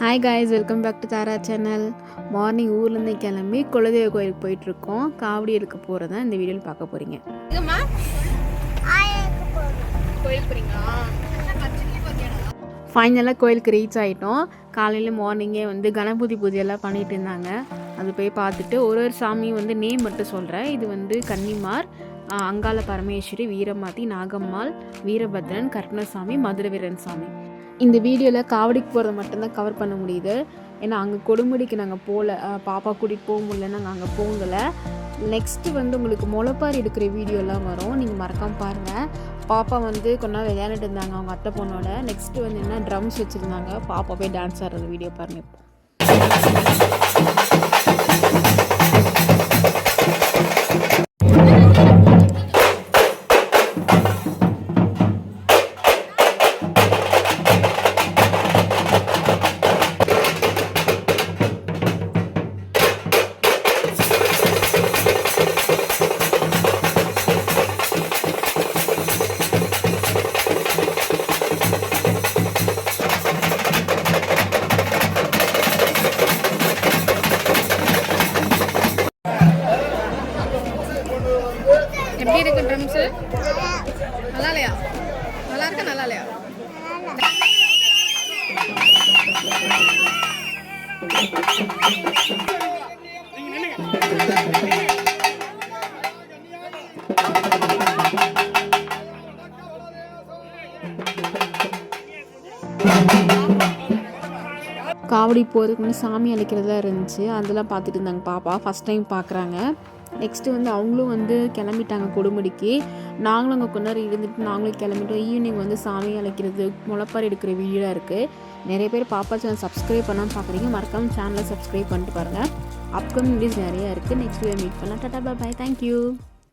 Hi guys, welcome back to Tara channel. Morning ஊர்லேருந்து கிளம்பி குலதெய்வ கோயிலுக்கு போயிட்டுருக்கோம். காவடி எடுக்க போகிறத இந்த வீடியோவில் பார்க்க போகிறீங்க. ஃபைனலாக கோயிலுக்கு ரீச் ஆகிட்டோம். காலையில் மார்னிங்கே கணபதி பூஜையெல்லாம் பண்ணிகிட்டு இருந்தாங்க. அது போய் பார்த்துட்டு ஒரு சாமியும் நேம் மட்டும் சொல்கிறேன். இது கன்னிமார், அங்காள பரமேஸ்வரி, வீரமாதி, நாகம்மாள், வீரபத்ரன், கருணசாமி, மதுரவீரன் சாமி. இந்த வீடியோவில் காவடிக்கு போகிறத மட்டும்தான் கவர் பண்ண முடியுது. ஏன்னா அங்கே கொடுமுடிக்கு நாங்கள் போகல, பாப்பா கூட்டிகிட்டு போக முடியல, நாங்கள் அங்கே போகலை. நெக்ஸ்ட்டு உங்களுக்கு முளைப்பாரி எடுக்கிற வீடியோலாம் வரும், நீங்கள் மறக்காமல் பாருங்கள். பாப்பா கொஞ்ச நாள் விளையாண்டுட்டு இருந்தாங்க அவங்க அத்தை பொண்ணோட. நெக்ஸ்ட்டு என்ன ட்ரம்ஸ் வச்சுருந்தாங்க, பாப்பா போய் டான்ஸ் ஆடுறது வீடியோ பாருங்கள். எப்படி இருக்கு ட்ரம்ஸு? நல்லா இல்லையா? நல்லா இருக்கா நல்லா இல்லையா? காவடி போகிறதுக்கு முன்னாடி சாமி அழைக்கிறதுலாம் இருந்துச்சு, அதெல்லாம் பார்த்துட்டு இருந்தாங்க பாப்பா. ஃபஸ்ட் டைம் பார்க்குறாங்க. நெக்ஸ்ட்டு அவங்களும் கிளம்பிட்டாங்க கொடுமுடிக்கு. நாங்களும் அங்கே கொஞ்ச நேரம் இருந்துட்டு நாங்களும் கிளம்பிட்டோம். ஈவினிங் சாமி அழைக்கிறது, முளைப்பாரி எடுக்கிற வீடியோலாம் இருக்குது. நிறைய பேர் பாப்பா சேனல் சப்ஸ்கிரைப் பண்ணாமல் பார்க்குறீங்க, மறக்காமல் சேனலை சப்ஸ்கிரைப் பண்ணிட்டு பாருங்கள். அப்கமிங் வீடியோஸ் நிறையா இருக்குது. நெக்ஸ்ட் வீடியோ மீட் பண்ணலாம். டாடா, பாய், தேங்க்யூ.